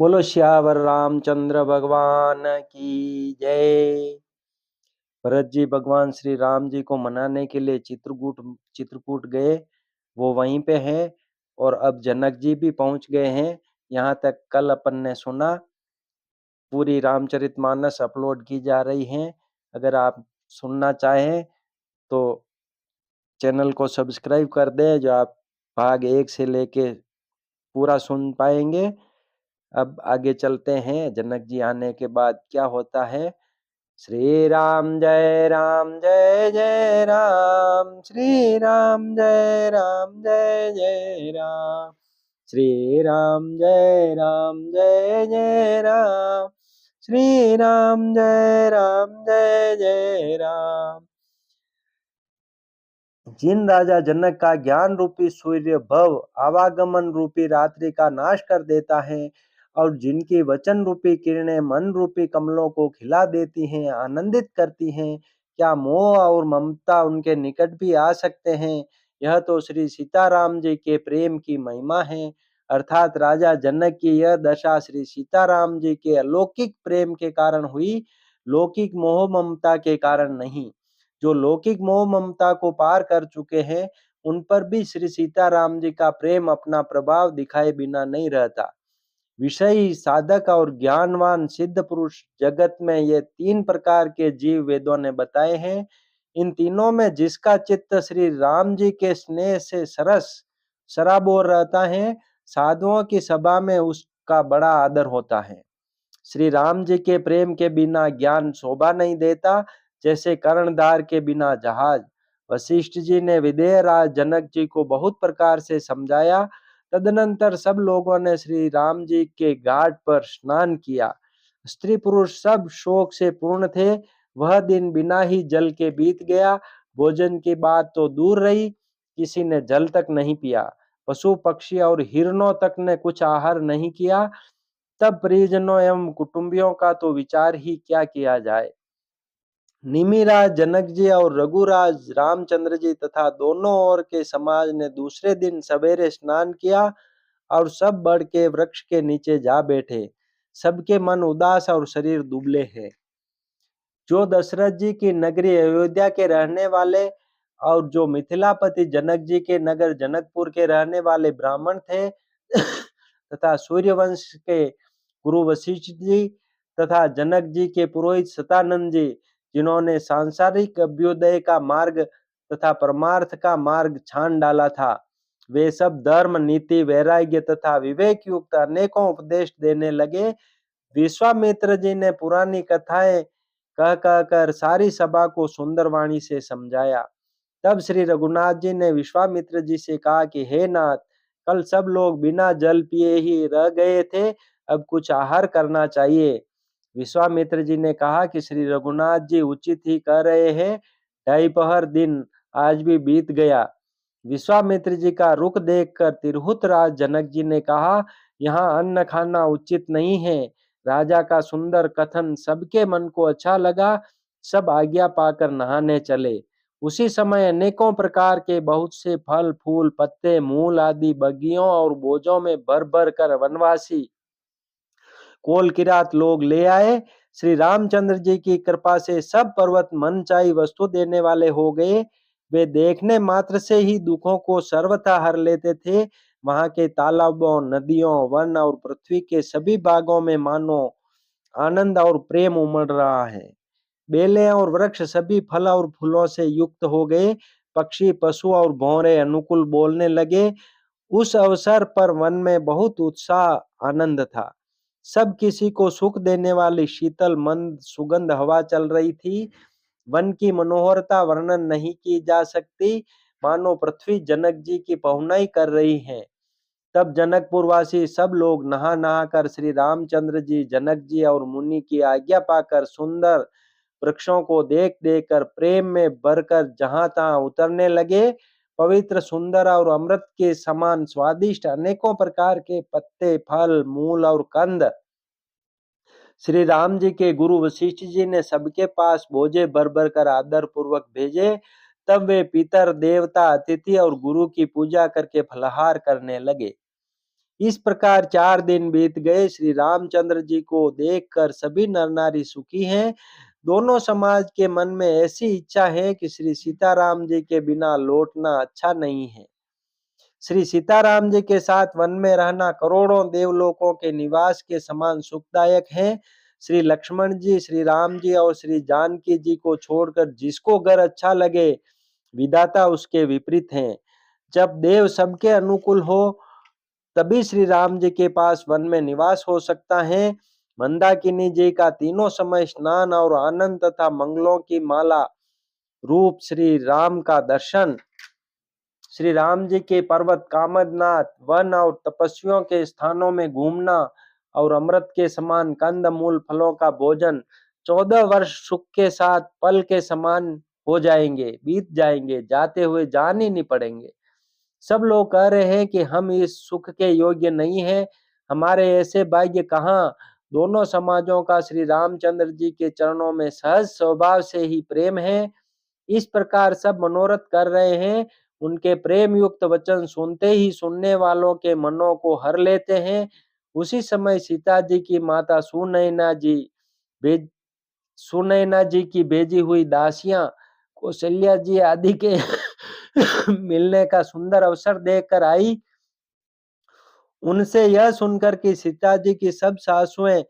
बोलो श्यावर रामचंद्र भगवान की जय। भरत जी भगवान श्री राम जी को मनाने के लिए चित्रकूट गए, वो वहीं पे हैं। और अब जनक जी भी पहुंच गए हैं। यहाँ तक कल अपन ने सुना। पूरी रामचरितमानस अपलोड की जा रही है। अगर आप सुनना चाहें तो चैनल को सब्सक्राइब कर दें, जो आप भाग 1 से लेके पूरा सुन पाएंगे। अब आगे चलते हैं, जनक जी आने के बाद क्या होता है। श्री राम जय जय राम, श्री राम जय जय राम, श्री राम जय जय राम, श्री राम जय जय राम। जिन राजा जनक का ज्ञान रूपी सूर्य भव आवागमन रूपी रात्रि का नाश कर देता है और जिनकी वचन रूपी किरणें मन रूपी कमलों को खिला देती हैं, आनंदित करती हैं, क्या मोह और ममता उनके निकट भी आ सकते हैं। यह तो श्री सीताराम जी के प्रेम की महिमा है। अर्थात राजा जनक की यह दशा श्री सीताराम जी के अलौकिक प्रेम के कारण हुई, लौकिक मोह ममता के कारण नहीं। जो लौकिक मोह ममता को पार कर चुके हैं, उन पर भी श्री सीताराम जी का प्रेम अपना प्रभाव दिखाए बिना नहीं रहता। विषयी, साधक और ज्ञानवान सिद्ध पुरुष जगत में ये 3 प्रकार के जीव वेदों ने बताए हैं। इन तीनों में जिसका चित्त श्री राम जी के स्नेह से सराबोर रहता है, साधुओं की सभा में उसका बड़ा आदर होता है। श्री राम जी के प्रेम के बिना ज्ञान शोभा नहीं देता, जैसे कर्णधार के बिना जहाज। वशिष्ठ जी ने विदेह राज जनक जी को बहुत प्रकार से समझाया। तदनंतर सब लोगों ने श्री राम जी के घाट पर स्नान किया। स्त्री पुरुष सब शोक से पूर्ण थे। वह दिन बिना ही जल के बीत गया। भोजन की बात तो दूर रही, किसी ने जल तक नहीं पिया। पशु पक्षी और हिरणों तक ने कुछ आहार नहीं किया। तब परिजनों एवं कुटुंबियों का तो विचार ही क्या किया जाए। निमिराज जनक जी और रघुराज रामचंद्र जी तथा दोनों ओर के समाज ने दूसरे दिन सवेरे स्नान किया और सब बड़ के वृक्ष के नीचे जा बैठे। सबके मन उदास और शरीर दुबले हैं। जो दशरथ जी की नगरी अयोध्या के रहने वाले और जो मिथिलापति जनक जी के नगर जनकपुर के रहने वाले ब्राह्मण थे तथा सूर्यवंश के गुरु वशिष्ठ जी तथा जनक जी के पुरोहित सतानंद जी, जिन्होंने सांसारिक अभ्युदय का मार्ग तथा परमार्थ का मार्ग छान डाला था, वे सब धर्म, नीति, वैराग्य तथा विवेक युक्त अनेकों उपदेश देने लगे। विश्वामित्र जी ने पुरानी कथाएं कह कहकर सारी सभा को सुंदर वाणी से समझाया। तब श्री रघुनाथ जी ने विश्वामित्र जी से कहा कि हे नाथ, कल सब लोग बिना जल पिए ही रह गए थे, अब कुछ आहार करना चाहिए। विश्वामित्र जी ने कहा कि श्री रघुनाथ जी उचित ही कह रहे हैं, 2.5 दिन आज भी बीत गया। विश्वामित्र जी का रुख देखकर तिरहुत राज जनक जी ने कहा, यहाँ अन्न खाना उचित नहीं है। राजा का सुंदर कथन सबके मन को अच्छा लगा। सब आज्ञा पाकर नहाने चले। उसी समय अनेकों प्रकार के बहुत से फल, फूल, पत्ते, मूल आदि बगियों और बोझों में भर भर कर वनवासी कोल किरात लोग ले आए। श्री रामचंद्र जी की कृपा से सब पर्वत मनचाही वस्तु देने वाले हो गए। वे देखने मात्र से ही दुखों को सर्वथा हर लेते थे। वहां के तालाबों, नदियों, वन और पृथ्वी के सभी भागों में मानो आनंद और प्रेम उमड़ रहा है। बेलें और वृक्ष सभी फल और फूलों से युक्त हो गए। पक्षी, पशु और भौरे अनुकूल बोलने लगे। उस अवसर पर वन में बहुत उत्साह, आनंद था। सब किसी को सुख देने वाली शीतल मंद सुगंध हवा चल रही थी। वन की मनोहरता वर्णन नहीं की जा सकती, मानो पृथ्वी जनक जी की पहुनाई कर रही है। तब जनकपुर वासी सब लोग नहा नहा कर श्री रामचंद्र जी, जनक जी और मुनि की आज्ञा पाकर सुंदर वृक्षों को देख देख कर प्रेम में भरकर जहां तहां उतरने लगे। पवित्र, सुंदर और अमृत के समान स्वादिष्ट अनेकों प्रकार के पत्ते, फल, मूल और कंद श्री राम जी के गुरु वशिष्ठ जी ने सबके पास बोझे भर भर कर आदर पूर्वक भेजे। तब वे पितर, देवता, अतिथि और गुरु की पूजा करके फलाहार करने लगे। इस प्रकार 4 दिन बीत गए। श्री रामचंद्र जी को देखकर सभी नर नारी सुखी हैं। दोनों समाज के मन में ऐसी इच्छा है कि श्री सीताराम जी के बिना लौटना अच्छा नहीं है। श्री सीताराम जी के साथ वन में रहना करोड़ों देवलोकों के निवास के समान सुखदायक है। श्री लक्ष्मण जी, श्री राम जी और श्री जानकी जी को छोड़कर जिसको घर अच्छा लगे, विधाता उसके विपरीत हैं। जब देव सबके अनुकूल हो तभी श्री राम जी के पास वन में निवास हो सकता है। मंदाकिनी जी का तीनों समय स्नान और आनंद तथा मंगलों की माला रूप श्री राम का दर्शन, श्री राम जी के पर्वत कामदनाथ वन और तपस्वियों के स्थानों में घूमना और अमृत के समान कंद मूल फलों का भोजन 14 वर्ष सुख के साथ पल के समान हो जाएंगे, बीत जाएंगे, जाते हुए जान ही नहीं पड़ेंगे। सब लोग कह रहे हैं कि हम इस सुख के योग्य नहीं हैं, हमारे ऐसे भाग्य कहाँ। दोनों समाजों का श्री रामचंद्र जी के चरणों में सहज स्वभाव से ही प्रेम है। इस प्रकार सब मनोरथ कर रहे हैं। उनके प्रेम युक्त वचन सुनते ही सुनने वालों के मनों को हर लेते हैं। उसी समय सीता जी की माता सुनैना जी की भेजी हुई दासियां कौशल्या जी आदि के मिलने का सुंदर अवसर देखकर आई। उनसे यह सुनकर कि सीता जी की सब सासुएं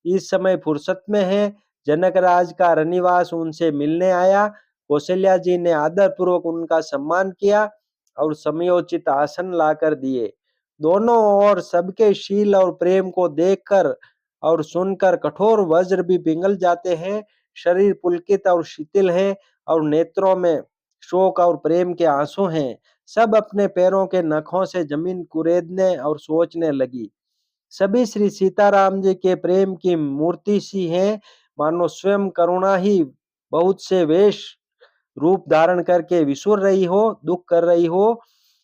इस समय फुर्सत में हैं, जनक राज का रनिवास उनसे मिलने आया। कौशल्या जी ने आदर पूर्वक उनका सम्मान किया और समयोचित आसन लाकर दिए। दोनों ओर सबके शील और प्रेम को देखकर और सुनकर कठोर वज्र भी पिघल जाते हैं। शरीर पुलकित और शिथिल है और नेत्रों में शोक और प्रेम के आंसू हैं। सब अपने पैरों के नखों से जमीन कुरेदने और सोचने लगी। सभी श्री सीताराम जी के प्रेम की मूर्ति सी हैं, मानो स्वयं करुणा ही बहुत से वेश रूप धारण करके विसुर रही हो, दुख कर रही हो।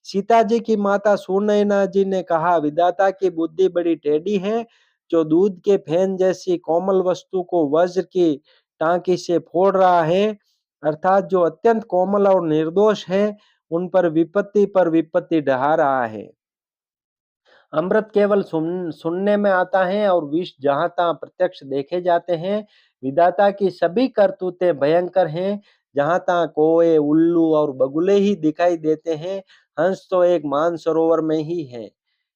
सीता जी की माता सुनैना जी ने कहा, विधाता की बुद्धि बड़ी टेढ़ी है, जो दूध के फेन जैसी कोमल वस्तु को वज्र की टांकी से फोड़ रहा है, अर्थात जो अत्यंत कोमल और निर्दोष है, उन पर विपत्ति ढहा रहा है। अमृत केवल सुनने में आता है और विष जहां तहां प्रत्यक्ष देखे जाते हैं। विधाता की सभी करतूतें भयंकर हैं। जहां तहां कौए, उल्लू और बगुले ही दिखाई देते हैं, हंस तो एक मानसरोवर में ही है।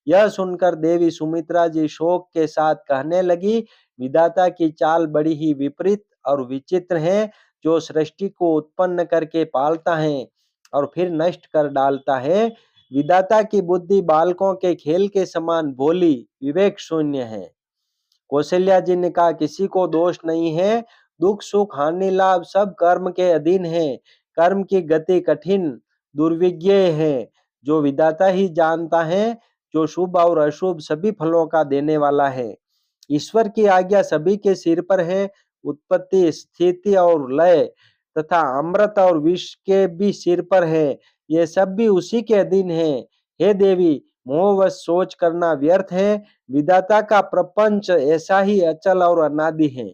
यह सुनकर देवी सुमित्रा जी शोक के साथ कहने लगी, विधाता की चाल बड़ी ही विपरीत और विचित्र है, जो सृष्टि को उत्पन्न करके पालता है और फिर नष्ट कर डालता है। विधाता की बुद्धि बालकों के खेल के समान भोली, विवेक शून्य है। कौशल्या जी ने कहा, किसी को दोष नहीं है, दुख सुख हानि लाभ सब कर्म के अधीन है। कर्म की गति कठिन दुर्विज्ञेय है, जो विधाता ही जानता है, जो शुभ और अशुभ सभी फलों का देने वाला है। ईश्वर की आज्ञा सभी के सिर पर है। उत्पत्ति, स्थिति और लय तथा अमृत और विष के भी सिर पर है। ये सब भी उसी के अधीन है। हे देवी, मोहवश सोच करना व्यर्थ है। विधाता का प्रपंच ऐसा ही अचल और अनादि है।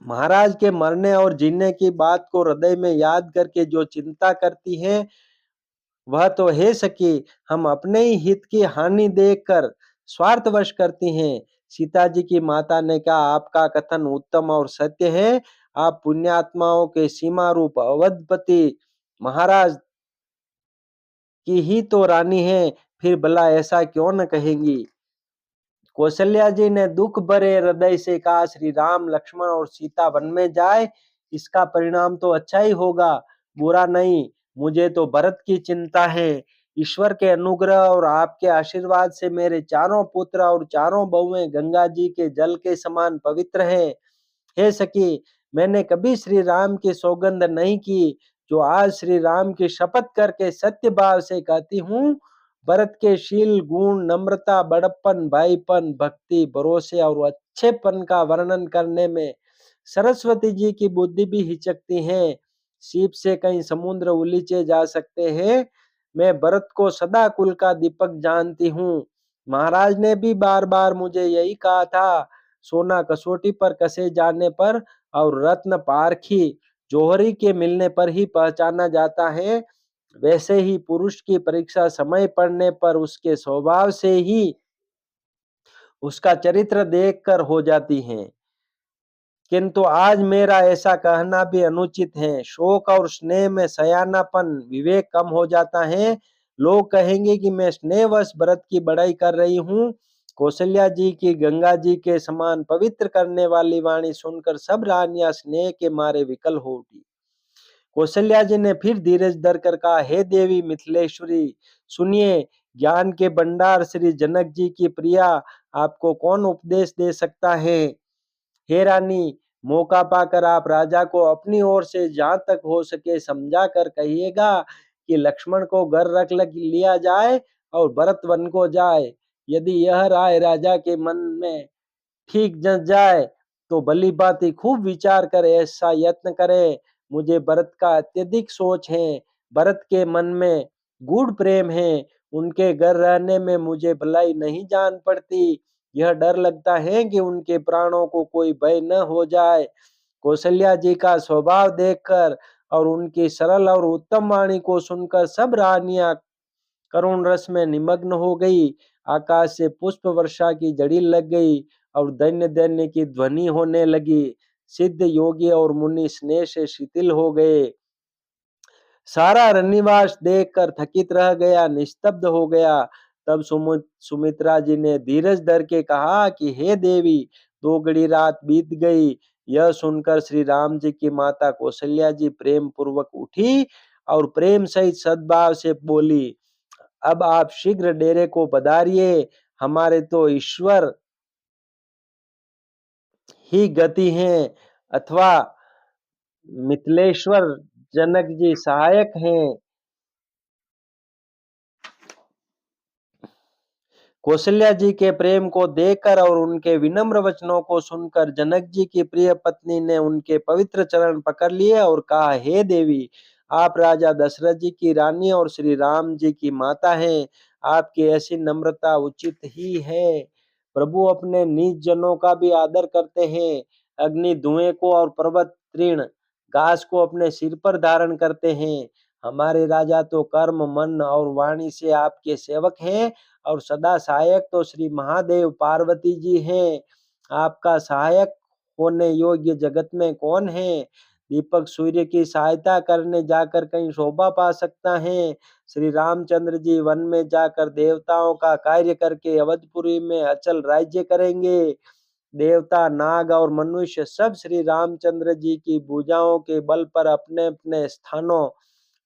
महाराज के मरने और जीने की बात को हृदय में याद करके जो चिंता करती है, वह तो हे सखी, हम अपने ही हित की हानि देखकर स्वार्थवश करती हैं। सीता जी की माता ने कहा, आपका कथन उत्तम और सत्य है। आप पुण्यात्माओं के सीमा रूप अवधपति महाराज की ही तो रानी है, फिर भला ऐसा क्यों न कहेंगी। कौशल्या जी ने दुख भरे हृदय से कहा, श्री राम, लक्ष्मण और सीता वन में जाए, इसका परिणाम तो अच्छा ही होगा, बुरा नहीं। मुझे तो भरत की चिंता है। ईश्वर के अनुग्रह और आपके आशीर्वाद से मेरे चारों पुत्र और चारों बहुएं गंगा जी के जल के समान पवित्र हैं। हे सखी, मैंने कभी श्री राम की सौगंध नहीं की, जो आज श्री राम की शपथ करके सत्य भाव से कहती हूँ। भरत के शील, गुण, नम्रता, बड़प्पन, भाईपन, भक्ति, भरोसे और अच्छेपन का वर्णन करने में सरस्वती जी की बुद्धि भी हिचकती है। सीप से कहीं समुद्र उलीचे जा सकते हैं। मैं भरत को सदा कुल का दीपक जानती हूँ। महाराज ने भी बार बार मुझे यही कहा था। सोना कसौटी पर कसे जाने पर और रत्न पारखी जोहरी के मिलने पर ही पहचाना जाता है। वैसे ही पुरुष की परीक्षा समय पड़ने पर उसके स्वभाव से ही उसका चरित्र देखकर हो जाती है। किंतु आज मेरा ऐसा कहना भी अनुचित है। शोक और स्नेह में सयानापन, विवेक कम हो जाता है। लोग कहेंगे कि मैं स्नेहवश भरत की बड़ाई कर रही हूँ। कौशल्या जी की गंगा जी के समान पवित्र करने वाली वाणी सुनकर सब रानियां स्नेह के मारे विकल हो उठी। कौशल्या जी ने फिर धीरज धरकर कहा, हे देवी मिथिलेश्वरी, सुनिए, ज्ञान के भंडार श्री जनक जी की प्रिया, आपको कौन उपदेश दे सकता है। हे रानी, मौका पाकर आप राजा को अपनी ओर से जहां तक हो सके समझा कर कहिएगा कि लक्ष्मण को घर रख लिया जाए और भरत वन को जाए। यदि यह राय राजा के मन में ठीक जच जाए तो भली भांति खूब विचार कर ऐसा यत्न करे। मुझे भरत का अत्यधिक सोच है। भरत के मन में गूढ़ प्रेम है। उनके घर रहने में मुझे भलाई नहीं जान पड़ती। यह डर लगता है कि उनके प्राणों को कोई भय न हो जाए। कौशल्या जी का स्वभाव देखकर और उनकी सरल और उत्तम वाणी को सुनकर सब रानियां करुण रस में निमग्न हो गई। आकाश से पुष्प वर्षा की जड़ी लग गई और दैन्य दैन्य की ध्वनि होने लगी। सिद्ध योगी और मुनि स्नेह से शिथिल हो गए। सारा रनिवास देखकर थकित रह गया, निस्तब्ध हो गया। तब सुमित्रा जी ने धीरज धर के कहा कि हे देवी, 2 घड़ी रात बीत गई। यह सुनकर श्री राम जी की माता कौशल्या जी प्रेम पूर्वक उठी और प्रेम सहित सद्भाव से बोली, अब आप शीघ्र डेरे को पधारिए। हमारे तो ईश्वर ही गति हैं अथवा मिथिलेश्वर जनक जी सहायक हैं। कौशल्या जी के प्रेम को देखकर और उनके विनम्र वचनों को सुनकर जनक जी की प्रिय पत्नी ने उनके पवित्र चरण पकड़ लिए और कहा, हे देवी, आप राजा दशरथ जी की रानी और श्री राम जी की माता हैं। आपकी ऐसी नम्रता उचित ही है। प्रभु अपने निज जनों का भी आदर करते हैं। अग्नि धुएं को और पर्वत तृण घास को अपने सिर पर धारण करते हैं। हमारे राजा तो कर्म, मन और वाणी से आपके सेवक हैं और सदा सहायक तो श्री महादेव पार्वती जी हैं। आपका सहायक होने योग्य जगत में कौन है। दीपक सूर्य की सहायता करने जाकर कहीं शोभा पा सकता है। श्री रामचंद्र जी वन में जाकर देवताओं का कार्य करके अवधपुरी में अचल राज्य करेंगे। देवता, नाग और मनुष्य सब श्री रामचंद्र जी की भुजाओं के बल पर अपने अपने स्थानों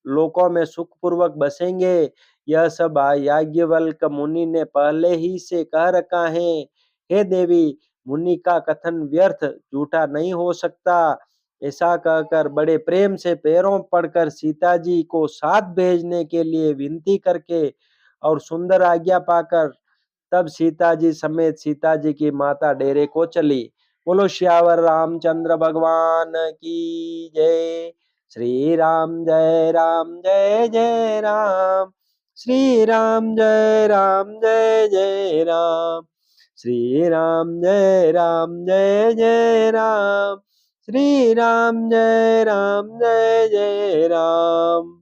लोकों में सुखपूर्वक बसेंगे। यह सब याज्ञवल्क्य मुनि ने पहले ही से कह रखा है। हे देवी, मुनि का कथन व्यर्थ झूठा नहीं हो सकता। ऐसा कहकर बड़े प्रेम से पैरों पड़कर सीता जी को साथ भेजने के लिए विनती करके और सुंदर आज्ञा पाकर तब सीता जी समेत सीता जी की माता डेरे को चली। बोलो श्यावर रामचंद्र भगवान की जय। श्री राम जय राम जय जय राम। श्री राम जय राम जय जय राम। श्री राम जय राम जय जय राम। श्री राम जय राम जय जय राम।